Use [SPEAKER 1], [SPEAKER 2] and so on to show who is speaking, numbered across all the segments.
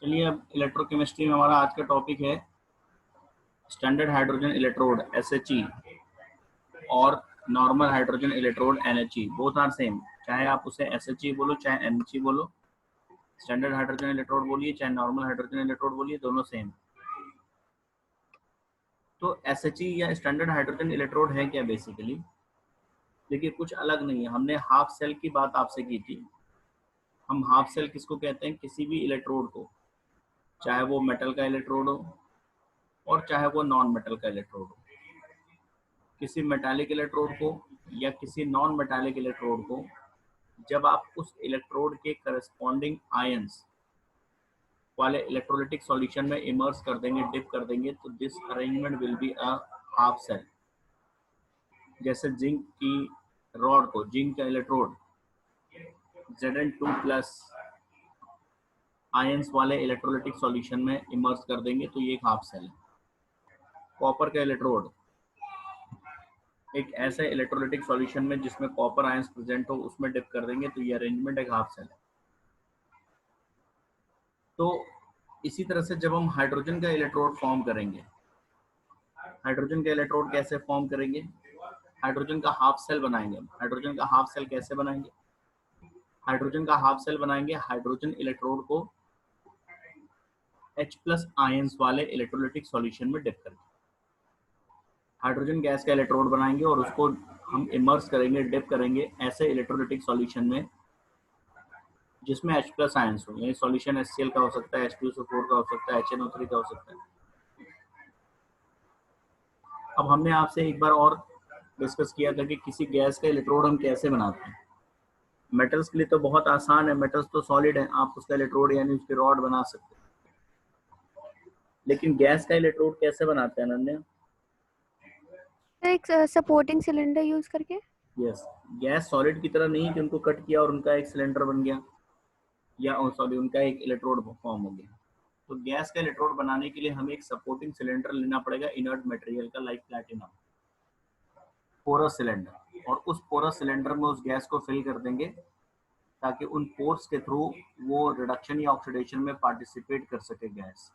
[SPEAKER 1] चलिए अब इलेक्ट्रोकेमिस्ट्री में हमारा आज का टॉपिक है स्टैंडर्ड हाइड्रोजन इलेक्ट्रोड SHE और normal hydrogen electrode NHE। Both are same, चाहे आप उसे SHE बोलो चाहे NHE बोलो, स्टैंडर्ड हाइड्रोजन इलेक्ट्रोड बोलिए चाहे नॉर्मल हाइड्रोजन इलेक्ट्रोड बोलिए, दोनों सेम। तो SHE या स्टैंडर्ड हाइड्रोजन इलेक्ट्रोड है क्या बेसिकली? देखिए कुछ अलग नहीं है। हमने हाफ सेल की बात आपसे की थी। हम हाफ सेल किसको कहते हैं? किसी भी इलेक्ट्रोड को, चाहे वो मेटल का इलेक्ट्रोड हो और चाहे वो नॉन मेटल का इलेक्ट्रोड हो। किसी मेटालिक इलेक्ट्रोड को या किसी नॉन मेटालिक इलेक्ट्रोड को जब आप उस इलेक्ट्रोड के करस्पॉन्डिंग आयंस वाले इलेक्ट्रोलिटिक सॉल्यूशन में इमर्स कर देंगे, डिप कर देंगे, तो this arrangement will be a half cell. जैसे जिंक की रॉड को, जिंक का इलेक्ट्रोड Zn2+ आयंस वाले इलेक्ट्रोलिटिक सॉल्यूशन में इमर्स कर देंगे तो ये एक हाफ सेल है। कॉपर का इलेक्ट्रोड एक ऐसे इलेक्ट्रोलिटिक सॉल्यूशन में जिसमें कॉपर आयंस प्रेजेंट हो, उसमें डिप कर देंगे तो ये अरेंजमेंट एक हाफ सेल है। तो इसी तरह से जब हम हाइड्रोजन का इलेक्ट्रोड फॉर्म करेंगे, हाइड्रोजन का इलेक्ट्रोड कैसे फॉर्म करेंगे? हाइड्रोजन का हाफ सेल बनाएंगे। हाइड्रोजन का हाफ सेल कैसे बनाएंगे? हाइड्रोजन का हाफ सेल बनाएंगे हाइड्रोजन इलेक्ट्रोड को H+ आयंस वाले इलेक्ट्रोलिटिक सॉल्यूशन में डिप करके। हाइड्रोजन गैस का इलेक्ट्रोड बनाएंगे और उसको हम इमर्स करेंगे, डिप करेंगे ऐसे इलेक्ट्रोलिटिक सॉल्यूशन में जिसमें H+ आयंस हो। यानी सॉल्यूशन HCl का हो सकता है, H2SO4 का हो सकता है, HNO3 का हो सकता है। अब हमने आपसे एक बार और डिस्कस किया था कि किसी गैस का इलेक्ट्रोड हम कैसे बनाते हैं। मेटल्स के लिए तो बहुत आसान है, मेटल्स तो सॉलिड है, आप उसका इलेक्ट्रोड यानी उसकी रॉड बना सकते हैं। लेकिन गैस का इलेक्ट्रोड कैसे बनाते हैं अनन्या?
[SPEAKER 2] एक सपोर्टिंग सिलेंडर यूज करके।
[SPEAKER 1] यस, गैस सॉलिड की तरह नहीं कि उनको कट किया और उनका एक सिलेंडर बन गया, या सॉरी उनका एक इलेक्ट्रोड फॉर्म हो गया। तो गैस का इलेक्ट्रोड बनाने के लिए हमें एक सपोर्टिंग सिलेंडर लेना पड़ेगा इनर्ट मटेरियल का, लाइक प्लैटिनम, पोरस सिलेंडर। और उस पोरस सिलेंडर में उस गैस को फिल कर देंगे ताकि उन पोर्स के थ्रू वो रिडक्शन या ऑक्सीडेशन में पार्टिसिपेट कर सके गैस।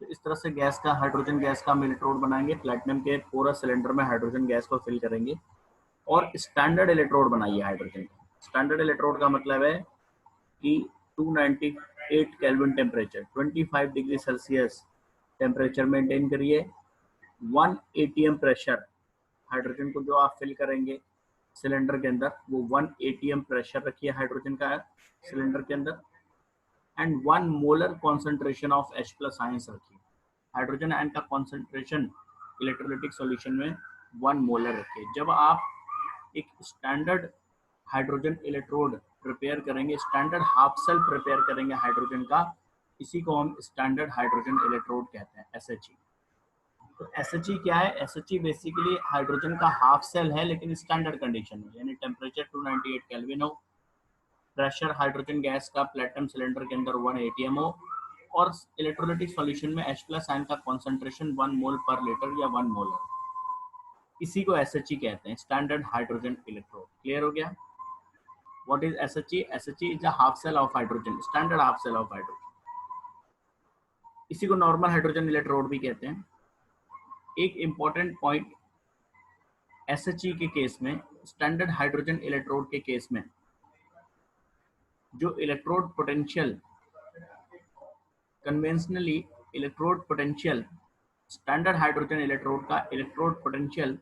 [SPEAKER 1] तो इस तरह से गैस का, हाइड्रोजन गैस का हम इलेक्ट्रोड बनाएंगे। प्लैटिनम के पोरस सिलेंडर में हाइड्रोजन गैस को फिल करेंगे और स्टैंडर्ड इलेक्ट्रोड बनाइए हाइड्रोजन का। स्टैंडर्ड इलेक्ट्रोड का मतलब है कि 298 kelvin temperature, 25 degree Celsius temperature maintain करिए। 1 atm प्रेशर, हाइड्रोजन को जो आप फिल करेंगे सिलेंडर के अंदर, वो 1 atm प्रेशर रखिए हाइड्रोजन का सिलेंडर के अंदर। And 1 molar concentration of H+ ions रखिए। हाइड्रोजन आयन का कॉन्सेंट्रेशन इलेक्ट्रोलिटिक सॉल्यूशन में 1 मोलर रखिए। जब आप एक स्टैंडर्ड हाइड्रोजन इलेक्ट्रोड प्रिपेयर करेंगे, स्टैंडर्ड हाफ सेल प्रिपेयर करेंगे हाइड्रोजन का, इसी को हम स्टैंडर्ड हाइड्रोजन इलेक्ट्रोड कहते हैं, SHE। तो SHE क्या है? SHE बेसिकली हाइड्रोजन का हाफ सेल है, लेकिन स्टैंडर्ड कंडीशन में, यानी टेम्परेचर 298 केल्विन हो, प्रेशर हाइड्रोजन गैस का प्लैटिनम सिलेंडर के अंदर 1 atm हो, और इलेक्ट्रोलिटिक सॉल्यूशन में H+ आयन का कॉन्सेंट्रेशन 1 मोल पर लीटर या 1 मोलर, इसी को SHE कहते हैं, स्टैंडर्ड हाइड्रोजन इलेक्ट्रोड। क्लियर हो गया? What is SHE? SHE is a half cell of hydrogen, standard half cell of hydrogen। इसी को नॉर्मल हाइड्रोजन इलेक्ट्रोड भी कहते हैं। एक इंपॉर्टेंट पॉइंट SHE के केस में, स्टैंडर्ड हाइड्रोजन इलेक्ट्रोड के केस में, जो electrode potential conventionally, electrode potential standard hydrogen electrode का इलेक्ट्रोड पोटेंशियल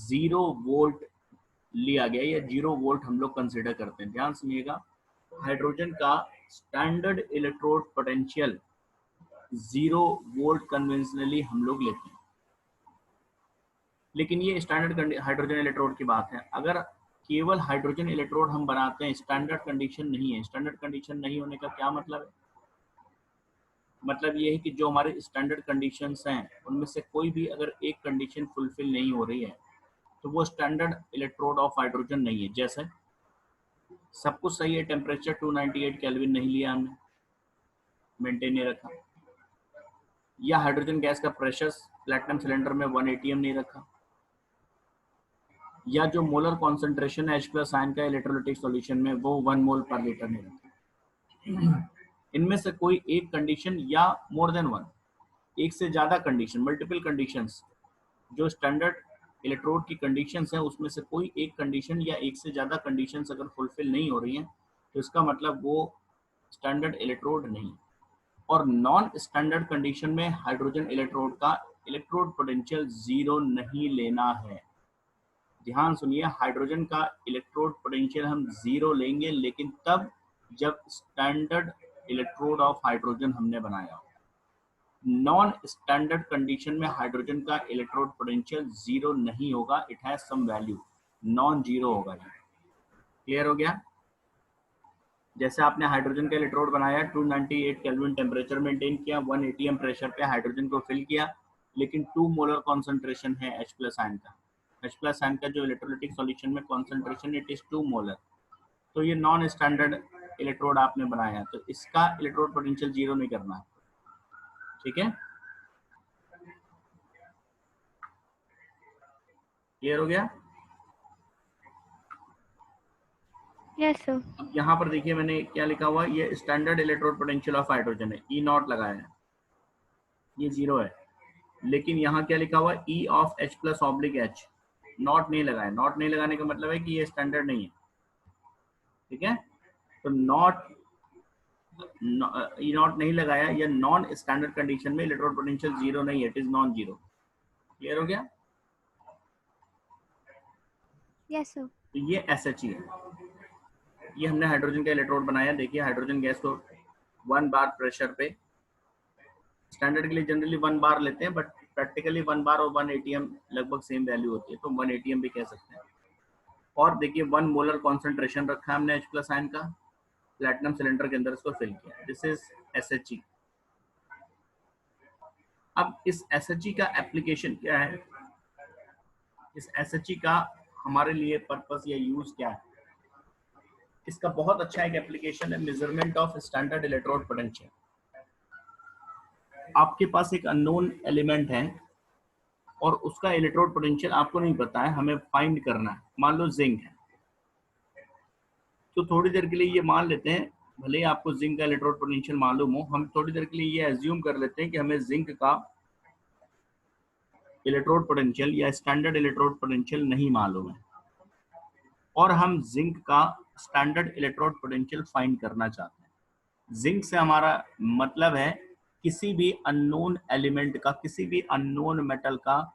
[SPEAKER 1] 0 वोल्ट लिया गया, या 0 वोल्ट हम लोग कंसिडर करते हैं। ध्यान सुनिएगा, हाइड्रोजन का standard electrode potential 0 volt conventionally हम लोग लेते हैं। लेकिन ये स्टैंडर्ड हाइड्रोजन इलेक्ट्रोड की बात है। अगर केवल हाइड्रोजन इलेक्ट्रोड हम बनाते हैं, स्टैंडर्ड कंडीशन नहीं है। स्टैंडर्ड कंडीशन नहीं होने का क्या मतलब है? मतलब ये है कि जो हमारे स्टैंडर्ड कंडीशंस हैं उनमें से कोई भी अगर एक कंडीशन फुलफिल नहीं हो रही है तो वो स्टैंडर्ड इलेक्ट्रोड ऑफ हाइड्रोजन नहीं है। जैसे सब कुछ सही है, टेम्परेचर 298 केल्विन नहीं लिया हमने, मेंटेन नहीं रखा, या हाइड्रोजन गैस का प्रेशर प्लैटिनम सिलेंडर में 1 atm नहीं रखा, या जो मोलर कॉन्सेंट्रेशन है H+ आयन का इलेक्ट्रोलिटिक सॉल्यूशन में वो 1 मोल पर लीटर नहीं रखा, इनमें से कोई एक कंडीशन या मोर देन वन, एक से ज्यादा कंडीशन, मल्टीपल कंडीशंस, जो स्टैंडर्ड इलेक्ट्रोड की कंडीशंस हैं उसमें से कोई एक कंडीशन या एक से ज्यादा कंडीशंस अगर फुलफिल नहीं हो रही हैं तो इसका मतलब वो स्टैंडर्ड इलेक्ट्रोड नहीं। और नॉन स्टैंडर्ड कंडीशन में हाइड्रोजन इलेक्ट्रोड का इलेक्ट्रोड पोटेंशियल जीरो नहीं लेना है। ध्यान सुनिए, हाइड्रोजन का इलेक्ट्रोड पोटेंशियल हम जीरो लेंगे लेकिन तब जब स्टैंडर्ड इलेक्ट्रोड ऑफ हाइड्रोजन हमने बनाया। नॉन स्टैंडर्ड कंडीशन में हाइड्रोजन का इलेक्ट्रोड पोटेंशियल जीरो नहीं होगा, it has some value, non zero होगा। क्लियर हो गया? जैसे आपने हाइड्रोजन का इलेक्ट्रोड बनाया, 298 केल्विन टेम्परेचर मेंटेन किया, 1 atm प्रेशर पे हाइड्रोजन को फिल किया, लेकिन 2 मोलर कॉन्सेंट्रेशन है H प्लस आयन का। H प्लस आयन का जो इलेक्ट्रोलिटिक सॉल्यूशन में कॉन्सेंट्रेशन इट इज 2 मोलर। तो ये नॉन स्टैंडर्ड इलेक्ट्रोड आपने बनाया, तो इसका इलेक्ट्रोड पोटेंशियल जीरो नहीं करना है। ठीक है, क्लियर हो गया?
[SPEAKER 2] Yes sir.
[SPEAKER 1] अब यहाँ पर देखिए मैंने क्या लिखा हुआ है, ये standard electrode potential of hydrogen है, ई नॉट लगाया है, ये जीरो है। लेकिन यहाँ क्या लिखा हुआ है, ई of H plus oblique H, not नहीं लगाया। नॉट नहीं लगाने का मतलब है कि ये स्टैंडर्ड नहीं है। ठीक है, तो नॉट, ई नॉट नहीं लगाया, या नॉन स्टैंडर्ड कंडीशन में इलेक्ट्रोड पोटेंशियल जीरो नहीं है, it is non zero. Clear हो गया?
[SPEAKER 2] Yes sir.
[SPEAKER 1] तो ये SHE है, ये हमने हाइड्रोजन का इलेक्ट्रोड बनाया। देखिए हाइड्रोजन गैस को 1 बार प्रेशर पे, स्टैंडर्ड के लिए जनरली 1 बार लेते हैं, बट प्रैक्टिकली 1 बार और 1 atm लगभग सेम वैल्यू होती है, तो 1 atm भी कह सकते हैं। और देखिए 1 मोलर कॉन्सेंट्रेशन रखा है हमने H प्लस आयन का, प्लैटिनम सिलेंडर के अंदर इसको फिल किया। This is SHE। अब इस SHE का एप्लीकेशन क्या है, इस SHE का हमारे लिए पर्पस या यूज क्या है? इसका बहुत अच्छा एक एप्लीकेशन है, measurement of standard electrode potential. आपके पास एक अननोन एलिमेंट है और उसका इलेक्ट्रोड पोटेंशियल आपको नहीं पता है, हमें फाइंड करना है। मान लो जिंक है, तो थोड़ी देर के लिए ये मान लेते हैं, भले ही आपको जिंक का इलेक्ट्रोड पोटेंशियल मालूम हो, हम थोड़ी देर के लिए ये एज्यूम कर लेते हैं कि हमें जिंक का इलेक्ट्रोड पोटेंशियल या स्टैंडर्ड इलेक्ट्रोड पोटेंशियल नहीं मालूम है, और हम जिंक का स्टैंडर्ड इलेक्ट्रोड पोटेंशियल फाइंड करना चाहते हैं। जिंक से हमारा मतलब है किसी भी अननोन एलिमेंट का, किसी भी अननोन मेटल का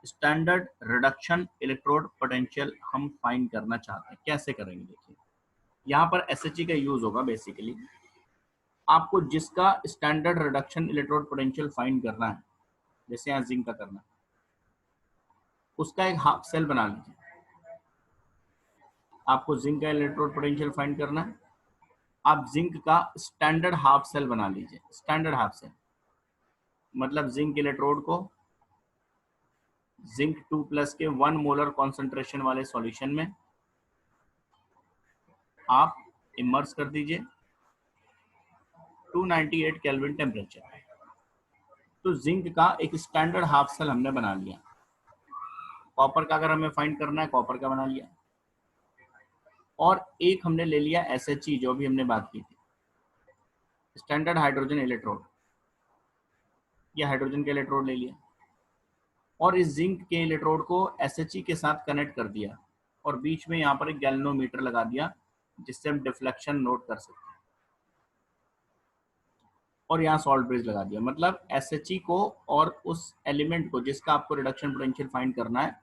[SPEAKER 1] स्टैंडर्ड रिडक्शन इलेक्ट्रोड पोटेंशियल हम फाइंड करना चाहते हैं। कैसे करेंगे? देखिए यहाँ पर SHE का यूज होगा। बेसिकली आपको जिसका standard reduction electrode potential find करना है, जैसे यहाँ जिंक का करना है, उसका एक हाफ सेल बना लीजिए। आपको जिंक का इलेक्ट्रोड पोटेंशियल फाइंड करना है, आप जिंक का स्टैंडर्ड हाफ सेल बना लीजिए। स्टैंडर्ड हाफ सेल मतलब जिंक इलेक्ट्रोड को जिंक 2 प्लस के 1 मोलर कॉन्सेंट्रेशन वाले सॉल्यूशन में आप इमर्स कर दीजिए 298 केल्विन टेम्परेचर। तो जिंक का एक स्टैंडर्ड हाफ सेल हमने बना लिया। कॉपर का अगर हमें फाइंड करना है, कॉपर का बना लिया। और एक हमने ले लिया SHE, जो भी हमने बात की थी, स्टैंडर्ड हाइड्रोजन इलेक्ट्रोड, या हाइड्रोजन के इलेक्ट्रोड ले लिया, और इस जिंक के इलेक्ट्रोड को SHE के साथ कनेक्ट कर दिया, और बीच में यहाँ पर एक गैल्वेनोमीटर लगा दिया जिससे हम डिफ्लेक्शन नोट कर सकते हैं, और यहाँ सॉल्ट ब्रिज लगा दिया। मतलब SHE को और उस एलिमेंट को जिसका आपको रिडक्शन पोटेंशियल फाइंड करना है,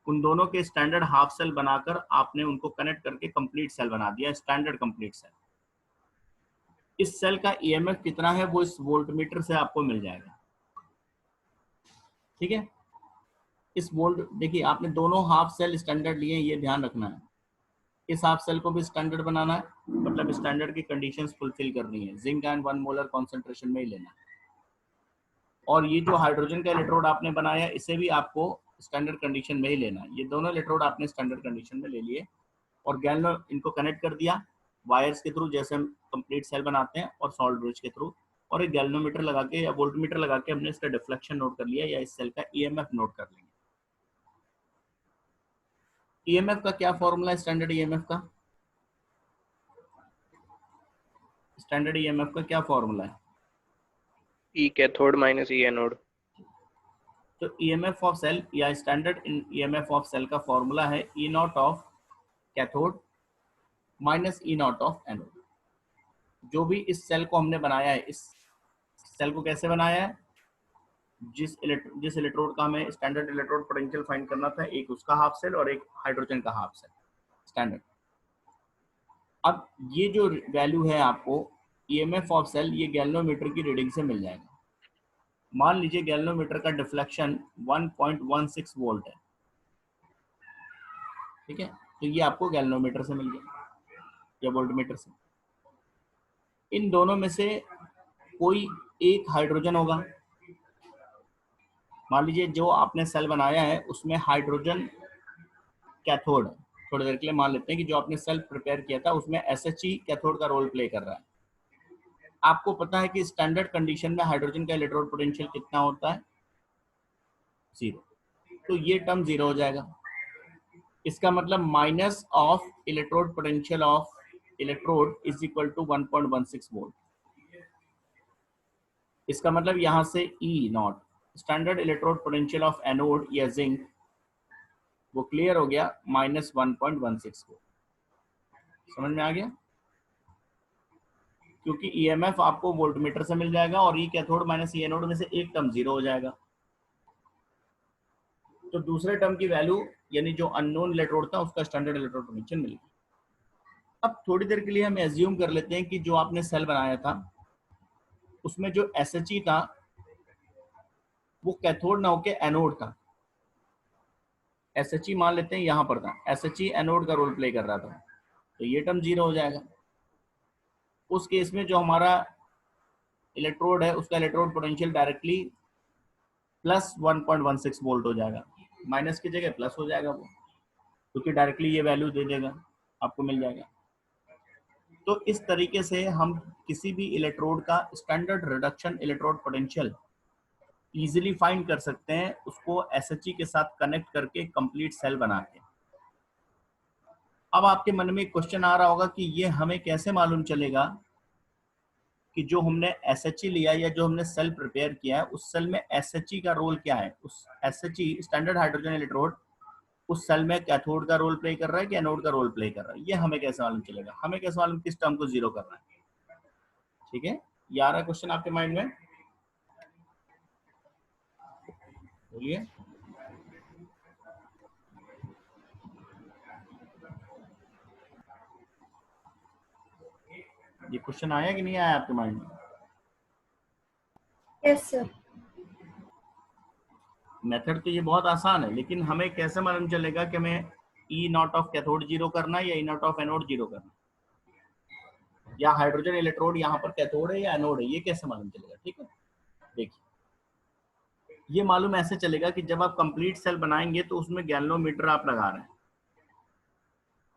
[SPEAKER 1] उन दोनों के स्टैंडर्ड हाफ सेल बनाकर आपने उनको कनेक्ट करके कंप्लीट सेल बना दिया, स्टैंडर्ड कंप्लीट सेल। इस सेल का EMF कितना है वो इस वोल्टमीटर से आपको मिल जाएगा। ठीक है, इस वोल्ट, देखिए आपने दोनों हाफ सेल स्टैंडर्ड लिए, ये ध्यान रखना है। इस हाफ सेल को भी स्टैंडर्ड बनाना है, मतलब स्टैंडर्ड की कंडीशंस फुलफिल करनी है, जिंक एंड 1 मोलर कॉन्सेंट्रेशन में ही लेना है। और ये जो हाइड्रोजन का इलेक्ट्रोड आपने बनाया, इसे भी आपको स्टैंडर्ड कंडीशन में ही लेना है। ये दोनों इलेक्ट्रोड आपने स्टैंडर्ड कंडीशन में ले लिए, और गैल्वेनो इनको कनेक्ट कर दिया वायर्स के थ्रू, जैसे हम कंप्लीट सेल बनाते हैं, और सॉल्ट ब्रिज के थ्रू, और एक गैल्वेनोमीटर लगा के या वोल्टमीटर लगा के हमने इसका डिफ्लेक्शन नोट कर लिया, या इस सेल का EMF नोट कर लेंगे। EMF का क्या फॉर्मूला है? स्टैंडर्ड EMF का स्टैंडर्ड ईएमएफ का क्या फॉर्मूला है?
[SPEAKER 3] E cathode minus E anode.
[SPEAKER 1] तो ईएमएफ ऑफ सेल या स्टैंडर्ड ईएमएफ ऑफ सेल का फॉर्मूला है E naught of cathode minus E naught of anode. जो भी इस सेल को हमने बनाया है, इस सेल को कैसे बनाया है? जिस इलेक्ट्रोड का हमें स्टैंडर्ड इलेक्ट्रोड पोटेंशियल फाइंड करना था, एक उसका हाफ सेल और एक हाइड्रोजन का हाफ सेल स्टैंडर्ड। अब ये जो वैल्यू है आपको ईएमएफ ऑफ सेल, ये गैल्वेनोमीटर की रीडिंग से मिल जाएगा। मान लीजिए गैल्वेनोमीटर का डिफ्लेक्शन 1.16 वोल्ट है, ठीक है, तो ये आपको गैल्वेनोमीटर से मिल गया या वोल्टमीटर से। इन दोनों में से कोई एक हाइड्रोजन होगा। मान लीजिए जो आपने सेल बनाया है उसमें हाइड्रोजन कैथोड है। थोड़ी देर के लिए मान लेते हैं कि जो आपने सेल प्रिपेयर किया था उसमें SHE कैथोड का रोल प्ले कर रहा है। आपको पता है कि स्टैंडर्ड कंडीशन में हाइड्रोजन का इलेक्ट्रोड पोटेंशियल कितना होता है? 0। तो ये टर्म 0 हो जाएगा। इसका मतलब minus of electrode potential of electrode is equal to 1.16 volt. इसका मतलब यहां से E naught standard electrode potential of anode या जिंक वो क्लियर हो गया माइनस 1.16 वोल्ट। समझ में आ गया? क्योंकि ईएमएफ आपको वोल्टमीटर से मिल जाएगा और ई कैथोड माइनस ई एनोड में से एक टर्म 0 हो जाएगा। तो दूसरे टर्म की वैल्यू यानी जो अननोन इलेक्ट्रोड था उसका स्टैंडर्ड इलेक्ट्रोड पोटेंशियल मिल गया। अब थोड़ी देर के लिए हम एज्यूम कर लेते हैं कि जो आपने सेल बनाया था उसमें जो SHE था वो कैथोड ना होके एनोड था। SHE मान लेते हैं यहां पर था, SHE एनोड का रोल प्ले कर रहा था, तो ये टर्म 0 हो जाएगा। उस केस में जो हमारा इलेक्ट्रोड है उसका electrode potential directly plus 1.16 volt हो जाएगा, माइनस की जगह प्लस हो जाएगा वो, क्योंकि डायरेक्टली ये वैल्यू दे देगा, आपको मिल जाएगा। तो इस तरीके से हम किसी भी इलेक्ट्रोड का standard reduction electrode potential easily find कर सकते हैं, उसको SHE के साथ कनेक्ट करके कंप्लीट सेल बना के। अब आपके मन में एक क्वेश्चन आ रहा होगा कि ये हमें कैसे मालूम चलेगा कि जो हमने SHE लिया या जो हमने सेल प्रिपेयर किया है उस सेल में SHE का रोल क्या है? उस SHE स्टैंडर्ड हाइड्रोजन इलेक्ट्रोड उस सेल में कैथोड का रोल प्ले कर रहा है कि एनोड का रोल प्ले कर रहा है? ये हमें कैसे मालूम चलेगा? हमें कैसे मालूम किस टर्म को 0 करना है? ठीक है, ये आ रहा है क्वेश्चन आपके माइंड में? बोलिए। ये क्वेश्चन आया कि नहीं आया आपके माइंड में?
[SPEAKER 2] Yes sir.
[SPEAKER 1] मेथड तो ये बहुत आसान है, लेकिन हमें कैसे मालूम चलेगा कि हमें ई नॉट ऑफ कैथोड 0 करना है या ई नॉट ऑफ एनोड 0 करना है, या हाइड्रोजन इलेक्ट्रोड यहाँ पर कैथोड है या एनोड है, ये कैसे मालूम चलेगा? ठीक है, देखिए ये मालूम ऐसे चलेगा कि जब आप कंप्लीट सेल बनाएंगे तो उसमें गैल्वेनोमीटर आप लगा रहे हैं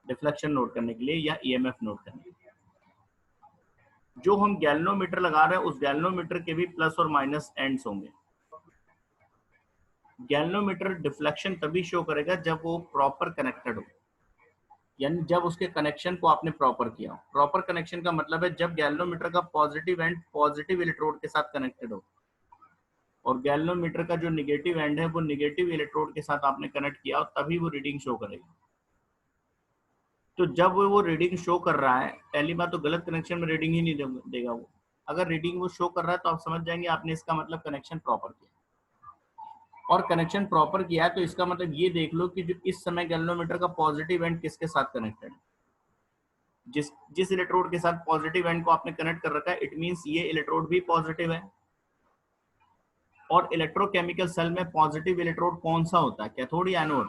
[SPEAKER 1] डिफ्लेक्शन नोट करने के लिए या ईएमएफ नोट करने के लिए। जो हम गैल्वेनोमीटर लगा रहे हैं उस गैल्वेनोमीटर के भी प्लस और माइनस एंड्स होंगे। गैल्वेनोमीटर डिफ्लेक्शन तभी शो करेगा जब वो प्रॉपर कनेक्टेड हो, यानी जब उसके कनेक्शन को आपने प्रॉपर किया हो। प्रॉपर कनेक्शन का मतलब है जब गैल्वेनोमीटर का पॉजिटिव एंड पॉजिटिव इलेक्ट्रोड के साथ कनेक्टेड हो और गैल्वेनोमीटर का जो निगेटिव एंड है वो निगेटिव इलेक्ट्रोड के साथ आपने कनेक्ट किया हो, तभी वो रीडिंग शो करेगा। तो जब वो रीडिंग शो कर रहा है, पहली बात तो गलत कनेक्शन में रीडिंग ही नहीं देगा वो। अगर रीडिंग वो शो कर रहा है तो आप समझ जाएंगे आपने इसका मतलब कनेक्शन प्रॉपर किया, और कनेक्शन प्रॉपर किया है तो इसका मतलब ये देख लो कि जो इस समय गैल्वेनोमीटर का पॉजिटिव एंड किसके साथ कनेक्टेड है। जिस इलेक्ट्रोड के साथ पॉजिटिव एंड को आपने कनेक्ट कर रखा है, इट मींस ये इलेक्ट्रोड भी पॉजिटिव है। और इलेक्ट्रोकेमिकल सेल में पॉजिटिव इलेक्ट्रोड कौन सा होता है, कैथोड या एनोड?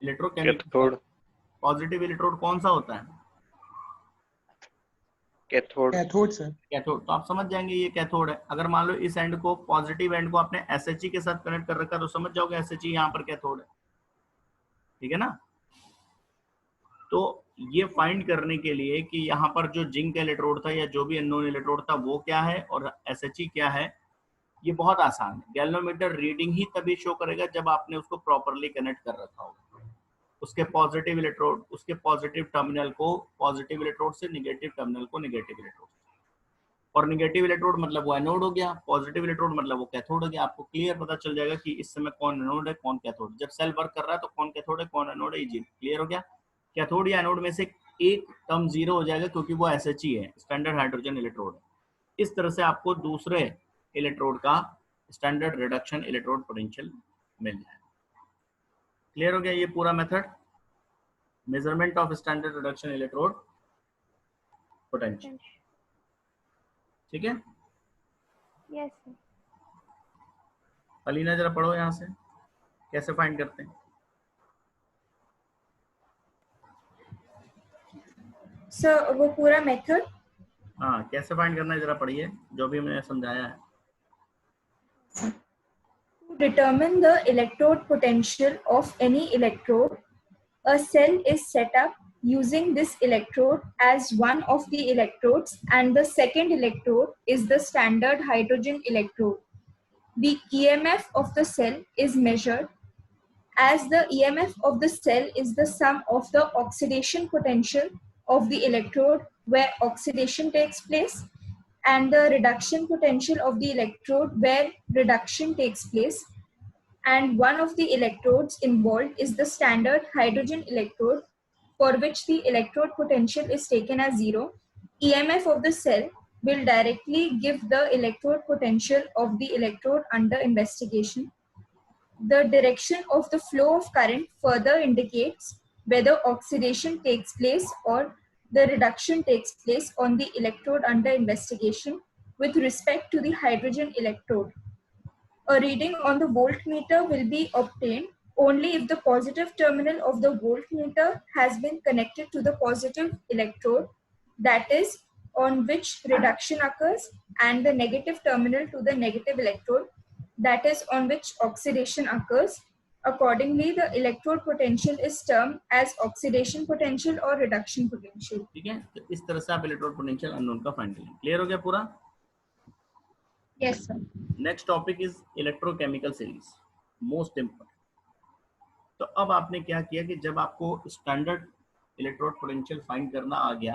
[SPEAKER 1] इलेक्ट्रोकेमिकल पॉजिटिव इलेक्ट्रोड कौन सा होता है?
[SPEAKER 3] Cathode sir.
[SPEAKER 1] कैथोड। तो आप समझ जाएंगे ये कैथोड है। अगर मान लो इस एंड को पॉजिटिव एंड को आपने SHE के साथ कनेक्ट कर रखा है तो समझ जाओगे SHE यहाँ पर कैथोड है, ठीक है ना? तो ये फाइंड करने के लिए कि यहाँ पर जो जिंक इलेक्ट्रोड था या जो भी अननोन इलेक्ट्रोड था वो क्या है और SHE क्या है, ये बहुत आसान है। गैल्वेनोमीटर रीडिंग ही तभी शो करेगा जब आपने उसको प्रॉपरली कनेक्ट कर रखा होगा। उसके पॉजिटिव इलेक्ट्रोड, उसके पॉजिटिव टर्मिनल को पॉजिटिव इलेक्ट्रोड से, नेगेटिव टर्मिनल को नेगेटिव इलेक्ट्रोड से। और नेगेटिव इलेक्ट्रोड मतलब वो एनोड हो गया, पॉजिटिव इलेक्ट्रोड मतलब वो कैथोड हो गया। आपको क्लियर पता चल जाएगा कि इस समय कौन एनोड है कौन कैथोड। जब सेल वर्क कर रहा है तो कौन कैथोड है कौन एनोड है, इजी क्लियर हो गया। कैथोड या एनोड में से एक टर्म जीरो हो जाएगा क्योंकि वो SHE है, स्टैंडर्ड हाइड्रोजन इलेक्ट्रोड है। इस तरह से आपको दूसरे इलेक्ट्रोड का स्टैंडर्ड रिडक्शन इलेक्ट्रोड पोटेंशियल मिल जाएगा। क्लियर हो गया ये पूरा method, measurement of standard reduction electrode potential. ठीक है,
[SPEAKER 2] यस सर।
[SPEAKER 1] अलीना जरा पढ़ो यहाँ से कैसे फाइंड करते हैं।
[SPEAKER 4] सर वो पूरा मेथड,
[SPEAKER 1] हाँ कैसे फाइंड करना है जरा पढ़िए, जो भी मैंने समझाया है।
[SPEAKER 4] to determine the electrode potential of any electrode, a cell is set up using this electrode as one of the electrodes, and the second electrode is the standard hydrogen electrode. The EMF of the cell is measured as the EMF of the cell is the sum of the oxidation potential of the electrode where oxidation takes place and the reduction potential of the electrode where reduction takes place, and one of the electrodes involved is the standard hydrogen electrode for which the electrode potential is taken as 0. EMF of the cell will directly give the electrode potential of the electrode under investigation. The direction of the flow of current further indicates whether oxidation takes place or the reduction takes place on the electrode under investigation with respect to the hydrogen electrode. A reading on the voltmeter will be obtained only if the positive terminal of the voltmeter has been connected to the positive electrode, that is, on which reduction occurs, and the negative terminal to the negative electrode, that is, on which oxidation occurs. Accordingly, the electrode potential is termed as oxidation potential or reduction potential.
[SPEAKER 1] ठीक है, तो इस तरह से आप electrode potential unknown का find करेंगे। Clear हो गया पूरा?
[SPEAKER 4] Yes, sir.
[SPEAKER 1] Next topic is electrochemical series, most important. तो अब आपने क्या किया कि जब आपको स्टैंडर्ड इलेक्ट्रोड पोटेंशियल फाइंड करना आ गया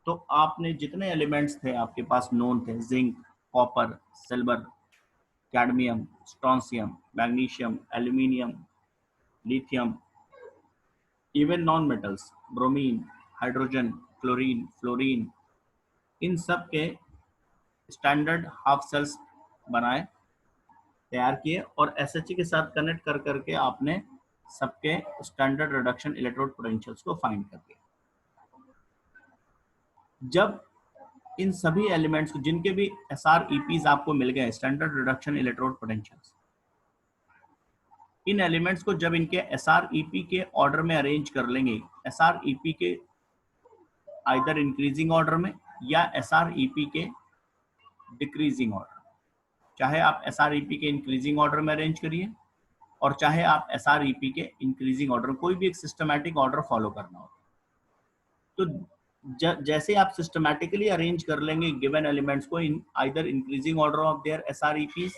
[SPEAKER 1] तो आपने जितने एलिमेंट्स थे आपके पास नोन थे, zinc, copper, silver, cadmium, strontium, magnesium, aluminium, lithium, even non metals, bromine, hydrogen, chlorine, fluorine, इन सब के स्टैंडर्ड हाफ सेल्स बनाए, तैयार किए और SHE के साथ कनेक्ट कर करके आपने सबके स्टैंडर्ड रिडक्शन इलेक्ट्रोड पोटेंशियल्स को फाइंड कर दिया। जब इन सभी एलिमेंट्स को, जिनके भी SREPs आपको मिल गए, स्टैंडर्ड रिडक्शन इलेक्ट्रोड पोटेंशियल्स, इन एलिमेंट्स को जब इनके SREP के ऑर्डर में अरेंज कर लेंगे, SREP के आइदर इंक्रीजिंग ऑर्डर में या SREP के डिक्रीजिंग ऑर्डर, चाहे आप SREP के इंक्रीजिंग ऑर्डर में अरेंज करिए और चाहे आप SREP के इंक्रीजिंग ऑर्डर, कोई भी एक सिस्टमैटिक ऑर्डर फॉलो करना हो। तो जैसे आप सिस्टमैटिकली अरेंज कर लेंगे गिवन एलिमेंट्स को in either increasing order of their SREPs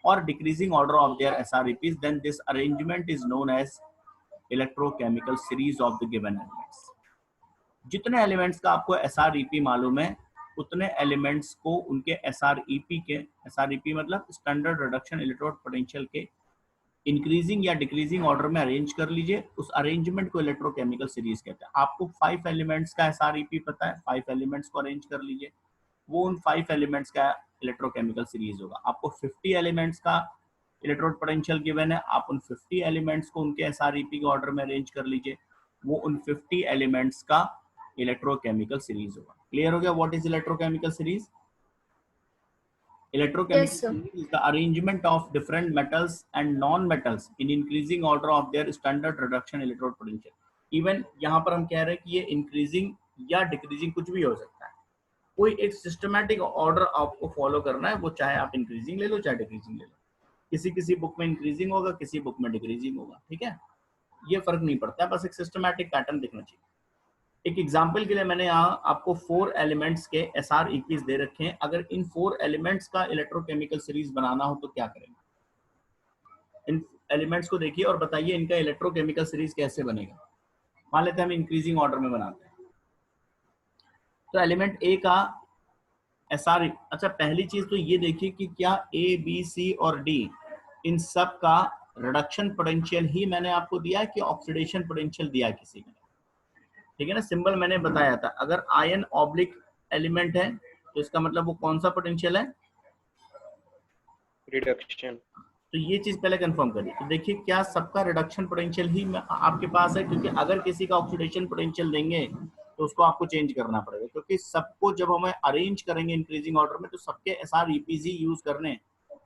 [SPEAKER 1] और decreasing order of their SREPs, then this arrangement is known as electrochemical series of the given elements. जितने एलिमेंट्स का आपको SREP मालूम है उतने एलिमेंट्स को उनके SREP मतलब स्टैंडर्ड रिडक्शन इलेक्ट्रोड पोटेंशियल के इंक्रीजिंग या डिक्रीजिंग ऑर्डर में अरेंज कर लीजिए। उस अरेंजमेंट को इलेक्ट्रोकेमिकल सीरीज कहते हैं। आपको 5 एलिमेंट्स का SREP पता है, 5 एलिमेंट्स को अरेंज कर लीजिए, वो उन 5 एलिमेंट्स का इलेक्ट्रोकेमिकल सीरीज होगा। आपको 50 एलिमेंट्स का इलेक्ट्रोड पोटेंशियल गिवन है, आप उन 50 एलिमेंट्स को उनके SREP के ऑर्डर में अरेंज कर लीजिए, वो उन 50 एलिमेंट्स का इलेक्ट्रोकेमिकल सीरीज होगा। क्लियर हो गया? What is electrochemical series? Electrochemical series is the arrangement of different metals and non-metals in increasing order of their standard reduction electrode potential. Even यहाँ पर हम कह रहे हैं कि ये increasing या decreasing कुछ भी हो सकता है। कोई एक systematic order आपको follow करना है, वो चाहे आप increasing ले लो चाहे decreasing ले लो। किसी बुक में increasing होगा, किसी बुक में decreasing होगा, ठीक है? ये फर्क नहीं पड़ता है, बस एक systematic pattern दिखना चाहिए। एक एग्जाम्पल के लिए मैंने यहाँ आपको 4 एलिमेंट्स के SREPs दे रखे हैं। अगर इन 4 एलिमेंट्स का इलेक्ट्रोकेमिकल सीरीज बनाना हो तो क्या करेंगे? इन एलिमेंट्स को देखिए और बताइए इनका इलेक्ट्रोकेमिकल सीरीज कैसे बनेगा। मान लेते हैं हम इंक्रीजिंग ऑर्डर में बनाते हैं। तो एलिमेंट ए का एसआर, अच्छा पहली चीज तो ये देखिए कि क्या ए बी सी और डी इन सब का रिडक्शन पोटेंशियल ही मैंने आपको दिया है कि ऑक्सीडेशन पोटेंशियल दिया है किसी ने, ठीक है ना। सिंबल मैंने बताया था, अगर आयन ऑब्लिक एलिमेंट है तो इसका मतलब वो कौन सा पोटेंशियल है,
[SPEAKER 3] रिडक्शन।
[SPEAKER 1] तो ये चीज पहले कंफर्म करिए। तो देखिए क्या सबका रिडक्शन पोटेंशियल ही आपके पास है, क्योंकि अगर किसी का ऑक्सीडेशन पोटेंशियल देंगे तो उसको आपको चेंज करना पड़ेगा, क्योंकि सबको जब हमें अरेंज करेंगे इंक्रीजिंग ऑर्डर में तो सबके एसआर ईपीजी यूज करने,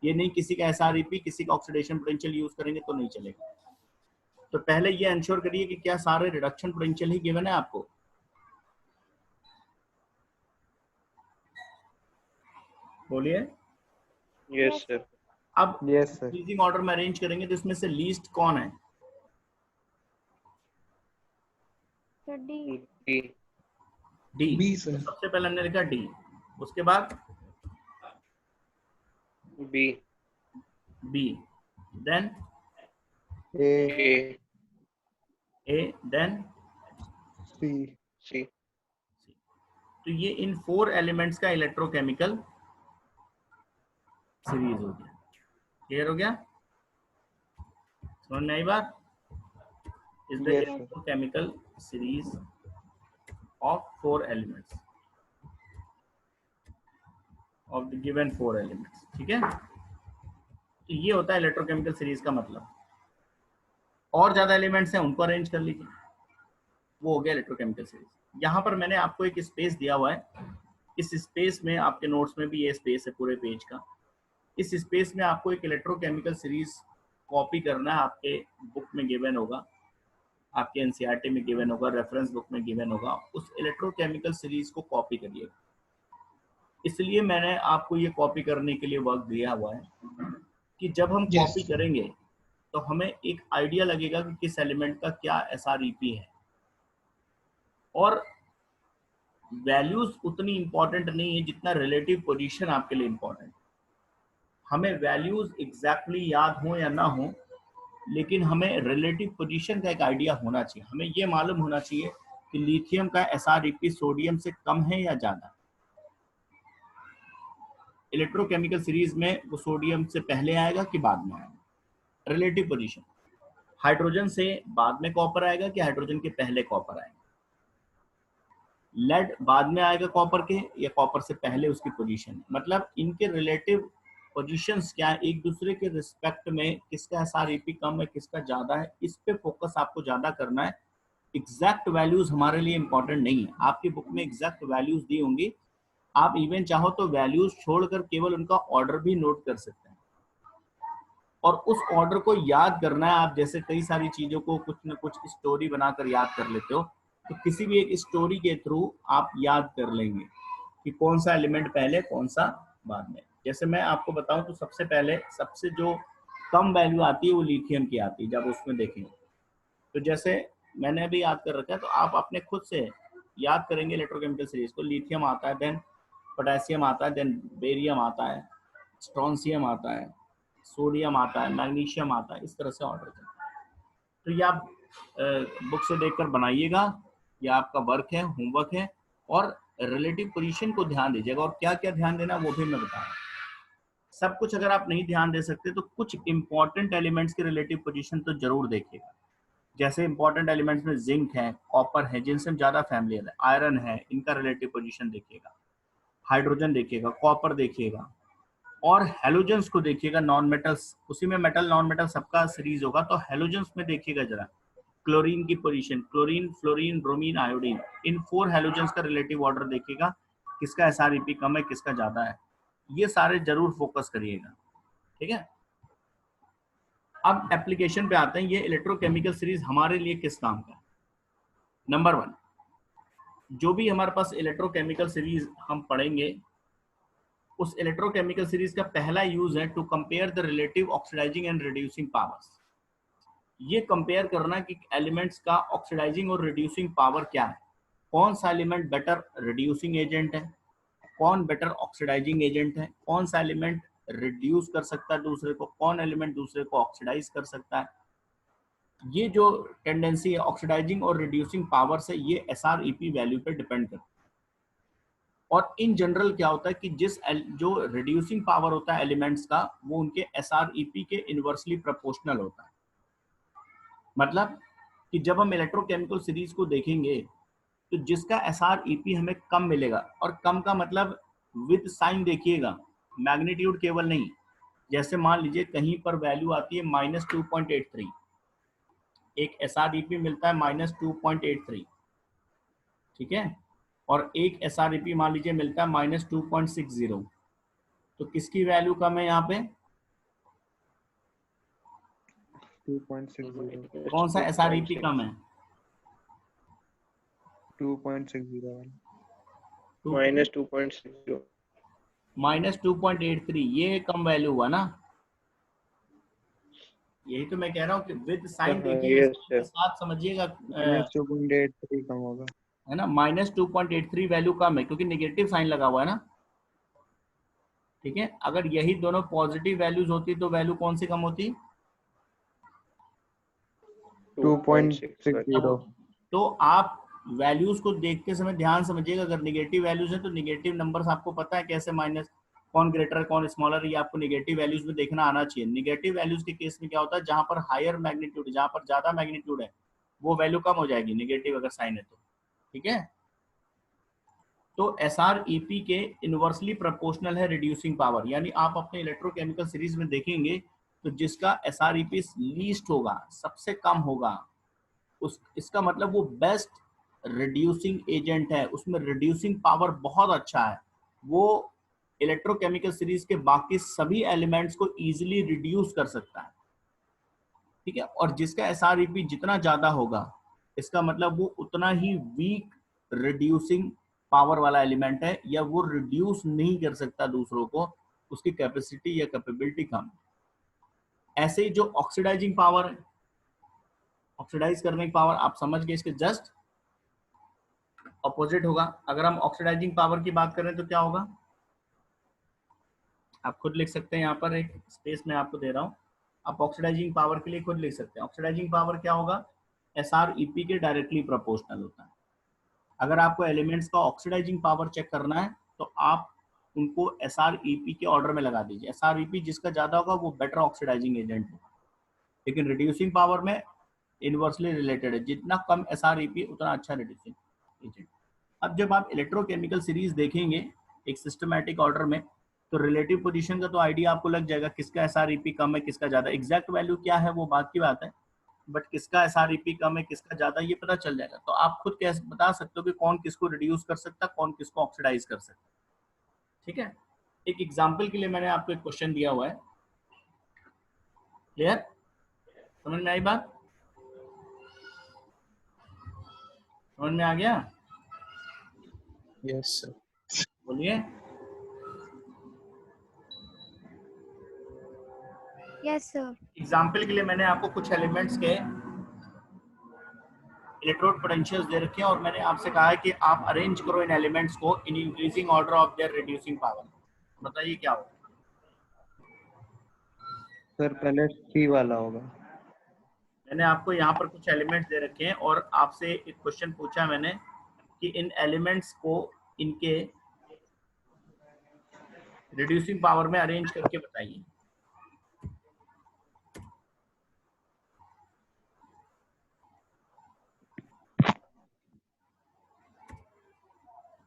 [SPEAKER 1] ये नहीं किसी का एसआर ईपी किसी का ऑक्सीडेशन पोटेंशियल यूज करेंगे तो नहीं चलेगा। तो पहले ये इंश्योर करिए कि क्या सारे रिडक्शन पोटेंशियल ही गिवन है आपको। बोलिए।
[SPEAKER 3] Yes sir.
[SPEAKER 1] अब
[SPEAKER 5] यस सर।
[SPEAKER 1] इंक्रीजिंग ऑर्डर में अरेंज करेंगे तो इसमें से लीस्ट कौन है,
[SPEAKER 2] So D.
[SPEAKER 3] D.
[SPEAKER 1] D.
[SPEAKER 3] B sir.
[SPEAKER 1] सबसे पहले हमने लिखा डी, उसके बाद
[SPEAKER 3] B.
[SPEAKER 1] B, then
[SPEAKER 5] A
[SPEAKER 3] A.
[SPEAKER 1] A, then
[SPEAKER 5] C
[SPEAKER 3] C.
[SPEAKER 1] तो ये इन 4 एलिमेंट्स का इलेक्ट्रोकेमिकल सीरीज हो गया। क्लियर हो गया, समझ में आई बात। Is the
[SPEAKER 5] Yes, sir.
[SPEAKER 1] Electrochemical series of 4 elements of the given 4 elements, ठीक है। तो ये होता है इलेक्ट्रोकेमिकल सीरीज का मतलब। और ज्यादा एलिमेंट्स हैं उनको अरेंज कर लीजिए, वो हो गया इलेक्ट्रोकेमिकल सीरीज। यहाँ पर मैंने आपको एक स्पेस दिया हुआ है, इस स्पेस में आपके नोट्स में भी ये स्पेस है पूरे पेज का। इस स्पेस में आपको एक इलेक्ट्रोकेमिकल सीरीज कॉपी करना है, आपके बुक में गिवन होगा, आपके एनसीईआरटी में गिवन होगा, रेफरेंस बुक में गिवन होगा। उस इलेक्ट्रोकेमिकल सीरीज को कॉपी करिए। इसलिए मैंने आपको ये कॉपी करने के लिए वर्क दिया हुआ है कि जब हम कॉपी करेंगे तो हमें एक आइडिया लगेगा कि किस एलिमेंट का क्या एसआरईपी है। और वैल्यूज उतनी इंपॉर्टेंट नहीं है जितना रिलेटिव पोजीशन आपके लिए इंपॉर्टेंट। हमें वैल्यूज एग्जैक्टली याद हो या ना हो, लेकिन हमें रिलेटिव पोजीशन का एक आइडिया होना चाहिए। हमें ये मालूम होना चाहिए कि लिथियम का एसआरईपी सोडियम से कम है या ज्यादा। इलेक्ट्रोकेमिकल सीरीज में वो सोडियम से पहले आएगा कि बाद में आएगा, रिलेटिव पोजीशन। हाइड्रोजन से बाद में कॉपर आएगा कि हाइड्रोजन के पहले कॉपर आएगा। लेड बाद में आएगा कॉपर के या कॉपर से पहले उसकी पोजीशन। मतलब इनके रिलेटिव पोजीशंस क्या है, एक दूसरे के रिस्पेक्ट में किसका एसआरईपी कम है किसका ज्यादा है, इस पे फोकस आपको ज्यादा करना है। एग्जैक्ट वैल्यूज हमारे लिए इंपॉर्टेंट नहीं है। आपकी बुक में एग्जैक्ट वैल्यूज दी होंगी, आप इवन चाहो तो वैल्यूज छोड़कर केवल उनका ऑर्डर भी नोट कर सकते हैं और उस ऑर्डर को याद करना है। आप जैसे कई सारी चीजों को कुछ न कुछ स्टोरी बनाकर याद कर लेते हो, तो किसी भी एक स्टोरी के थ्रू आप याद कर लेंगे कि कौन सा एलिमेंट पहले कौन सा बाद में। जैसे मैं आपको बताऊं तो सबसे पहले सबसे जो कम वैल्यू आती है वो लिथियम की आती है, जब उसमें देखेंगे। तो जैसे मैंने अभी याद कर रखा है, तो आप अपने खुद से याद करेंगे इलेक्ट्रोकेमिकल सीरीज को। लिथियम आता है, देन पोटेशियम आता है, देन बेरियम आता है, स्ट्रोंशियम आता है, सोडियम आता है, मैग्नीशियम आता है, इस तरह से ऑर्डर करते हैं। तो ये आप बुक से देखकर बनाइएगा, ये आपका वर्क है, होमवर्क है। और रिलेटिव पोजीशन को ध्यान दीजिएगा, और क्या क्या ध्यान देना वो भी मैं बता रहा हूँ। सब कुछ अगर आप नहीं ध्यान दे सकते तो कुछ इंपॉर्टेंट एलिमेंट्स के रिलेटिव पोजीशन तो जरूर देखिएगा। जैसे इंपॉर्टेंट एलिमेंट्स में जिंक है, कॉपर है, जिनसे हम ज्यादा फैमिलियर है, आयरन है, इनका रिलेटिव पोजीशन देखिएगा। हाइड्रोजन देखिएगा, कॉपर देखिएगा, और हेलोजेंस को देखिएगा, नॉन मेटल्स, उसी में मेटल नॉन मेटल सबका सीरीज होगा, तो हेलोजेंस में देखिएगा जरा क्लोरीन की position, chlorine, fluorine, bromine, iodine, इन 4 हेलोजेंस का रिलेटिव ऑर्डर देखिएगा, किसका एसआरईपी कम है किसका ज्यादा है। ये सारे जरूर फोकस करिएगा, ठीक है। अब एप्लीकेशन पे आते हैं, ये इलेक्ट्रोकेमिकल सीरीज हमारे लिए किस काम का। नंबर 1, जो भी हमारे पास इलेक्ट्रोकेमिकल सीरीज हम पढ़ेंगे, उस इलेक्ट्रोकेमिकल सीरीज का पहला यूज है to compare the relative oxidising and reducing powers. ये कंपेयर करना कि एलिमेंट्स का ऑक्सीडाइजिंग और रिड्यूसिंग पावर क्या है, कौन सा एलिमेंट बेटर रिड्यूसिंग एजेंट है, कौन बेटर ऑक्सीडाइजिंग एजेंट है, कौन सा एलिमेंट रिड्यूस कर सकता है दूसरे को, कौन एलिमेंट दूसरे को ऑक्सीडाइज कर सकता है। ये जो टेंडेंसी है ऑक्सीडाइजिंग और रिड्यूसिंग पावर से, ये SR EP वैल्यू पे डिपेंड करता है। और इन जनरल क्या होता है कि जो रिड्यूसिंग पावर होता है एलिमेंट्स का, वो उनके SR EP के इनवर्सली प्रोपोर्शनल होता है। मतलब कि जब हम इलेक्ट्रोकेमिकल सीरीज को देखेंगे तो जिसका SR EP हमें कम मिलेगा, और कम का मतलब विद साइन देखिएगा, मैग्नीट्यूड केवल नहीं। जैसे मान लीजिए कहीं पर वैल्यू आती है -2.83, एक SR EP मिलता है -2.83, ठीक है, और एक SR EP मान लीजिए मिलता है -2.60, तो किसकी वैल्यू कम है यहाँ पे?
[SPEAKER 5] 2.60
[SPEAKER 1] कौन सा SR EP कम है?
[SPEAKER 5] 2.60
[SPEAKER 3] -2.60
[SPEAKER 1] -2.83, ये कम वैल्यू हुआ ना। यही तो मैं कह रहा हूँ कि विद साइन देखिए,
[SPEAKER 3] yes,
[SPEAKER 1] इसके
[SPEAKER 3] sir.
[SPEAKER 1] साथ समझिएगा,
[SPEAKER 5] -2.83 कम होगा।
[SPEAKER 1] है ना, -2.83 वैल्यू कम है क्योंकि नेगेटिव साइन लगा हुआ है ना, ठीक है। अगर यही दोनों पॉजिटिव वैल्यूज होती तो वैल्यू कौन सी कम होती?
[SPEAKER 5] 2.60
[SPEAKER 1] तो आप वैल्यूज को देखते समय ध्यान समझिएगा, अगर नेगेटिव वैल्यूज है तो नेगेटिव नंबर्स आपको पता है कैसे माइनस, कौन ग्रेटर है कौन स्मॉलर, ये आपको नेगेटिव वैल्यूज में देखना आना चाहिए। नेगेटिव वैल्यूज के केस में क्या होता है, जहां पर हायर मैग्नीट्यूड, जहां पर ज्यादा मैग्नीट्यूड है, वो वैल्यू कम हो जाएगी, नेगेटिव अगर साइन है तो, ठीक है। तो SR EP के इनवर्सली प्रोपोर्शनल है रिड्यूसिंग पावर, यानी आप अपने इलेक्ट्रोकेमिकल सीरीज में देखेंगे तो जिसका SR EP लीस्ट होगा, सबसे कम होगा, इसका मतलब वो बेस्ट रिड्यूसिंग एजेंट है, उसमें रिड्यूसिंग पावर बहुत अच्छा है, वो इलेक्ट्रोकेमिकल सीरीज के बाकी सभी एलिमेंट्स को इजीली रिड्यूस कर सकता है, ठीक है। और जिसका SR EP जितना ज्यादा होगा, इसका मतलब वो उतना ही वीक रिड्यूसिंग पावर वाला एलिमेंट है, या वो रिड्यूस नहीं कर सकता दूसरों को, उसकी कैपेसिटी या कैपेबिलिटी कम है। ऐसे ही जो ऑक्सीडाइजिंग पावर है, ऑक्सीडाइज करने की पावर, आप समझ गए, इसके जस्ट अपोजिट होगा। अगर हम ऑक्सीडाइजिंग पावर की बात करें तो क्या होगा, आप खुद लिख सकते हैं, यहाँ पर एक स्पेस में आपको दे रहा हूँ, आप ऑक्सीडाइजिंग पावर के लिए खुद लिख सकते हैं। ऑक्सीडाइजिंग पावर क्या होगा, SR EP के डायरेक्टली प्रोपोर्शनल होता है। अगर आपको एलिमेंट्स का ऑक्सीडाइजिंग पावर चेक करना है तो आप उनको SR EP के ऑर्डर में लगा दीजिए। SR EP जिसका ज्यादा होगा वो बेटर ऑक्सीडाइजिंग एजेंट होगा, लेकिन रिड्यूसिंग पावर में इनवर्सली रिलेटेड है, जितना कम SR EP उतना अच्छा रिड्यूसिंग एजेंट। अब जब आप इलेक्ट्रोकेमिकल सीरीज देखेंगे एक सिस्टमैटिक ऑर्डर में, तो रिलेटिव पोजीशन का तो आइडिया आपको लग जाएगा, किसका SR EP कम है किसका ज्यादा। एग्जैक्ट वैल्यू क्या है वो बात की बात है, बट किसका SR EP कम है किसका ज्यादा ये पता चल जाएगा। तो आप खुद कैसे बता सकते हो कि कौन किसको रिड्यूस कर सकता है, कौन किसको ऑक्सीडाइज कर सकता है, ठीक है। एक एग्जांपल के लिए मैंने आपको एक क्वेश्चन दिया हुआ है, क्लियर, समझ में आई बात, समझ में आ गया?
[SPEAKER 5] Yes sir.
[SPEAKER 1] बोलिए।
[SPEAKER 2] Yes sir.
[SPEAKER 1] एग्जाम्पल के लिए मैंने आपको कुछ एलिमेंट्स के इलेक्ट्रोड पोटेंशियल्स दे रखे हैं, और मैंने आपसे कहा है कि आप अरेंज करो इन एलिमेंट्स को in increasing order of there reducing power. बताइए क्या होगा।
[SPEAKER 5] सर पहले C वाला होगा।
[SPEAKER 1] मैंने आपको यहाँ पर कुछ एलिमेंट्स दे रखे हैं और आपसे एक क्वेश्चन पूछा मैंने कि इन एलिमेंट्स को इनके रिड्यूसिंग पावर में अरेंज करके बताइए।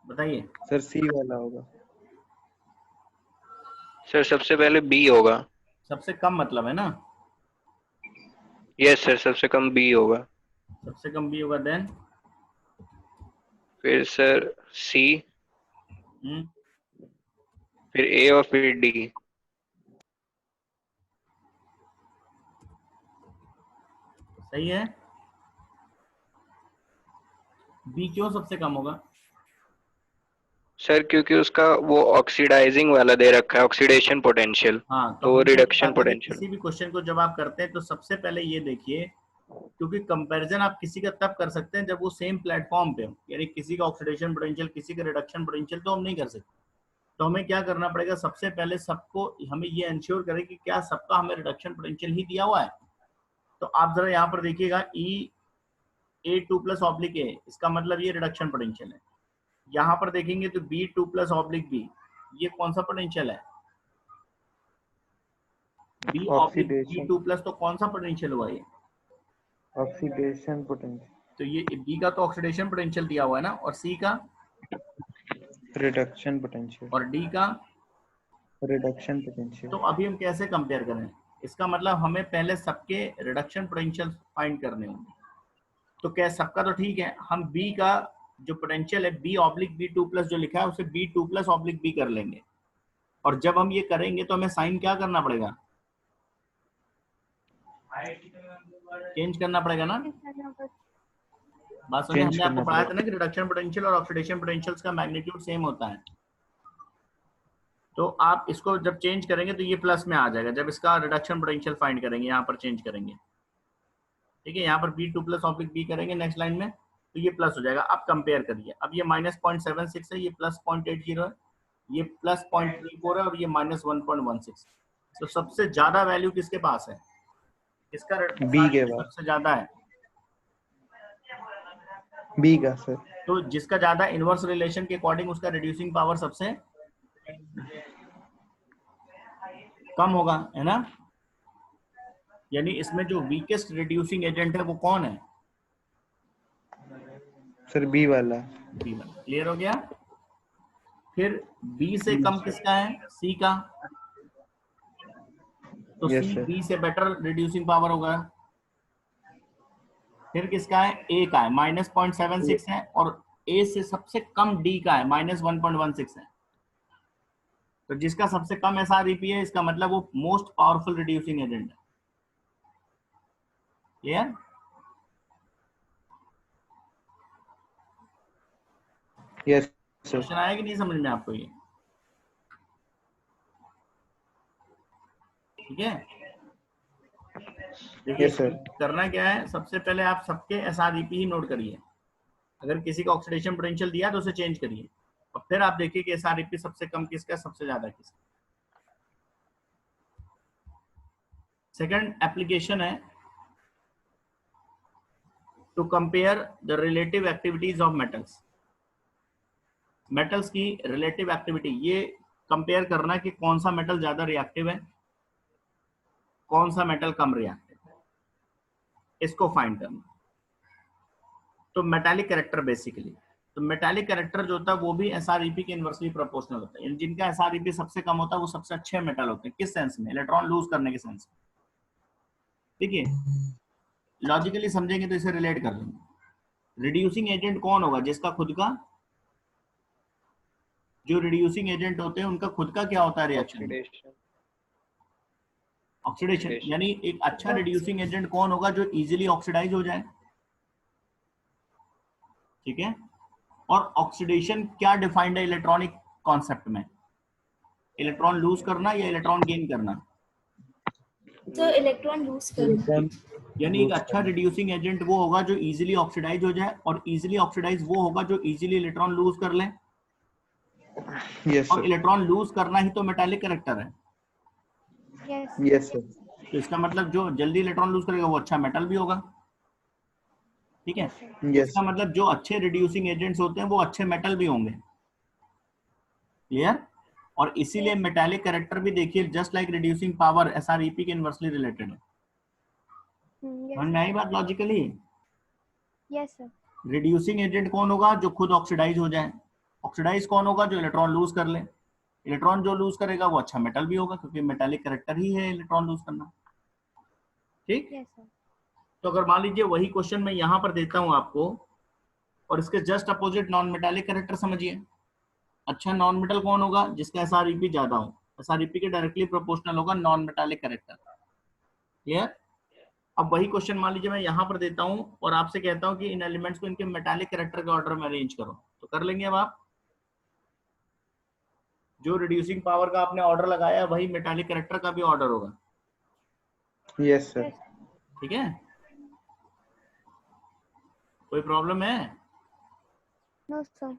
[SPEAKER 1] बताइए।
[SPEAKER 5] सर C वाला होगा।
[SPEAKER 3] सर सबसे पहले B होगा।
[SPEAKER 1] सबसे कम मतलब है ना?
[SPEAKER 3] यस सर, सबसे कम B होगा।
[SPEAKER 1] सबसे कम B होगा, देन
[SPEAKER 3] फिर सर C, फिर A और फिर D।
[SPEAKER 1] सही है। B क्यों सबसे कम होगा?
[SPEAKER 3] सर क्योंकि उसका वो ऑक्सीडाइजिंग वाला दे रखा है, ऑक्सीडेशन पोटेंशियल,
[SPEAKER 1] हाँ,
[SPEAKER 3] तो रिडक्शन पोटेंशियल।
[SPEAKER 1] किसी भी क्वेश्चन को जब आप करते हैं तो सबसे पहले ये देखिए, क्योंकि कंपैरिजन आप किसी का तब कर सकते हैं जब वो सेम प्लेटफॉर्म पे हो, यानी किसी का ऑक्सीडेशन पोटेंशियल किसी का रिडक्शन पोटेंशियल तो हम नहीं कर सकते, तो हमें क्या करना पड़ेगा, सबसे पहले सबको हमें ये इंश्योर करें कि क्या सबका हमें रिडक्शन पोटेंशियल ही दिया हुआ है। तो आप जरा यहाँ पर देखिएगा A2 प्लस ऑब्लिक A, इसका मतलब ये रिडक्शन पोटेंशियल है। यहाँ पर देखेंगे तो B2 प्लस ऑब्लिक B, ये कौन सा पोटेंशियल है, B oblique
[SPEAKER 5] oxidation
[SPEAKER 1] B2 plus, तो कौन सा पोटेंशियल हुआ ये,
[SPEAKER 5] ऑक्सीडेशन पोटेंशियल
[SPEAKER 1] तो ये B का तो ऑक्सीडेशन पोटेंशियल दिया हुआ है ना, और C का
[SPEAKER 5] रिडक्शन पोटेंशियल
[SPEAKER 1] और D का।
[SPEAKER 5] Reduction potential.
[SPEAKER 1] तो अभी हम कैसे कंपेयर करें, इसका मतलब हमें पहले सबके रिडक्शन पोटेंशियल फाइंड करने होंगे। तो क्या सबका तो ठीक है, हम B का जो पोटेंशियल है B ऑब्लिक B2 प्लस जो लिखा है उसे B2 प्लस ऑब्लिक B कर लेंगे, और जब हम ये करेंगे तो हमें साइन क्या करना पड़ेगा, चेंज करना पड़ेगा ना। बात समझे, हमने आपको पढ़ाया था ना कि रिडक्शन पोटेंशियल और ऑक्सीडेशन पोटेंशियल्स का मैग्नीट्यूड सेम होता है। तो आप इसको जब चेंज करेंगे तो ये प्लस में आ जाएगा, जब इसका रिडक्शन पोटेंशियल फाइंड करेंगे, यहाँ पर चेंज करेंगे, ठीक है, यहाँ पर B2 प्लस ऑब्लिक B करेंगे नेक्स्ट लाइन में, तो ये प्लस हो जाएगा। अब कंपेयर करिए, अब ये -0.76 है, ये +0.80 है, ये +0.34 है, और ये -1.16। तो सबसे ज्यादा वैल्यू किसके पास है, किसका
[SPEAKER 5] B के पास,
[SPEAKER 1] सबसे ज्यादा है,
[SPEAKER 5] B का सर।
[SPEAKER 1] तो जिसका ज्यादा इनवर्स रिलेशन के अकॉर्डिंग उसका रिड्यूसिंग पावर सबसे कम होगा, है ना। यानी इसमें जो वीकेस्ट रिड्यूसिंग एजेंट है वो कौन है,
[SPEAKER 5] सर B वाला।
[SPEAKER 1] B1। क्लियर हो गया। फिर B से कम किसका है, C का, तो
[SPEAKER 5] Yes,
[SPEAKER 1] C
[SPEAKER 5] sir.
[SPEAKER 1] B से बेटर रिड्यूसिंग पावर होगा। फिर किसका है, A का है, -0.76 है, और A से सबसे कम D का है, -1.16 है। तो जिसका सबसे कम SREP है, इसका मतलब वो मोस्ट पावरफुल रिड्यूसिंग एजेंट है। क्लियर।
[SPEAKER 5] Yes, sir.
[SPEAKER 1] क्वेश्चन आया कि नहीं समझ में आपको ये, ठीक है। देखिए
[SPEAKER 5] Yes, sir.
[SPEAKER 1] करना क्या है, सबसे पहले आप सबके SREP ही नोट करिए। अगर किसी का ऑक्सीडेशन पोटेंशियल दिया तो उसे चेंज करिए, और फिर आप देखिए कि SREP सबसे कम किसका, सबसे ज्यादा किसका। सेकंड एप्लीकेशन है to compare the relative activities of metals. Metals की रिलेटिव एक्टिविटी, ये कंपेयर करना कि कौन सा मेटल ज्यादा रिएक्टिव है, कौन सा मेटल कम रिएक्टिव है, इसको फाइंड करना। तो मेटालिक कैरेक्टर बेसिकली, तो मेटालिक कैरेक्टर जो होता है वो भी SREP के इनवर्सली प्रोपोर्शनल होता है। जिनका SREP सबसे कम होता है वो सबसे अच्छे मेटल होते हैं। किस सेंस में, इलेक्ट्रॉन लूज करने के सेंस में। ठीक है, लॉजिकली समझेंगे तो इसे रिलेट कर लेंगे। रिड्यूसिंग एजेंट कौन होगा, जिसका खुद का, जो रिड्यूसिंग एजेंट होते हैं उनका खुद का क्या होता है रिएक्शन, ऑक्सीडेशन। यानी एक अच्छा रिड्यूसिंग एजेंट कौन होगा, जो इजीली ऑक्सीडाइज हो जाए। ठीक है, और ऑक्सीडेशन क्या डिफाइंड है इलेक्ट्रॉनिक कॉन्सेप्ट में, इलेक्ट्रॉन लूज करना या इलेक्ट्रॉन गेन करना।
[SPEAKER 4] तो इलेक्ट्रॉन लूज करना।
[SPEAKER 1] यानी एक अच्छा रिड्यूसिंग एजेंट वो होगा जो इजीली ऑक्सीडाइज हो जाए, और इजीली ऑक्सीडाइज वो होगा जो इजीली इलेक्ट्रॉन लूज कर ले।
[SPEAKER 5] Yes,
[SPEAKER 1] और
[SPEAKER 5] sir.
[SPEAKER 1] इलेक्ट्रॉन लूज करना ही तो मेटालिक कैरेक्टर है।
[SPEAKER 5] Yes, sir.
[SPEAKER 1] तो इसका मतलब जो जल्दी इलेक्ट्रॉन लूज करेगा वो अच्छा मेटल भी होगा। ठीक है,
[SPEAKER 5] Yes.
[SPEAKER 1] इसका मतलब जो अच्छे रिड्यूसिंग एजेंट्स होते हैं वो अच्छे मेटल भी होंगे। क्लियर। और इसीलिए मेटालिक कैरेक्टर भी देखिए just like reducing power SREP के इनवर्सली रिलेटेड है। समझ में आई बात logically.
[SPEAKER 2] Yes sir.
[SPEAKER 1] Reducing agent कौन होगा, जो खुद ऑक्सीडाइज हो जाए। ऑक्सीडाइज कौन होगा, जो इलेक्ट्रॉन लूज कर ले। इलेक्ट्रॉन जो लूज करेगा वो अच्छा मेटल भी होगा, क्योंकि मेटालिक कैरेक्टर ही है इलेक्ट्रॉन लूज करना। ठीक।
[SPEAKER 2] Yes sir.
[SPEAKER 1] तो अगर मान लीजिए वही क्वेश्चन मैं यहाँ पर देता हूँ आपको, और इसके just opposite non metallic character समझिए। अच्छा नॉन मेटल कौन होगा, जिसका SREP ज्यादा हो। SREP के डायरेक्टली प्रोपोर्शनल होगा नॉन मेटालिक कैरेक्टर। क्लियर। अब वही क्वेश्चन मान लीजिए मैं यहाँ पर देता हूँ और आपसे कहता हूँ कि इन एलिमेंट्स को इनके मेटालिक कैरेक्टर के ऑर्डर में अरेंज करो, तो कर लेंगे। अब आप जो रिड्यूसिंग पावर का आपने ऑर्डर लगाया वही मेटालिक कैरेक्टर का भी ऑर्डर होगा।
[SPEAKER 5] Yes, sir.
[SPEAKER 1] ठीक है, कोई प्रॉब्लम है?
[SPEAKER 2] No sir.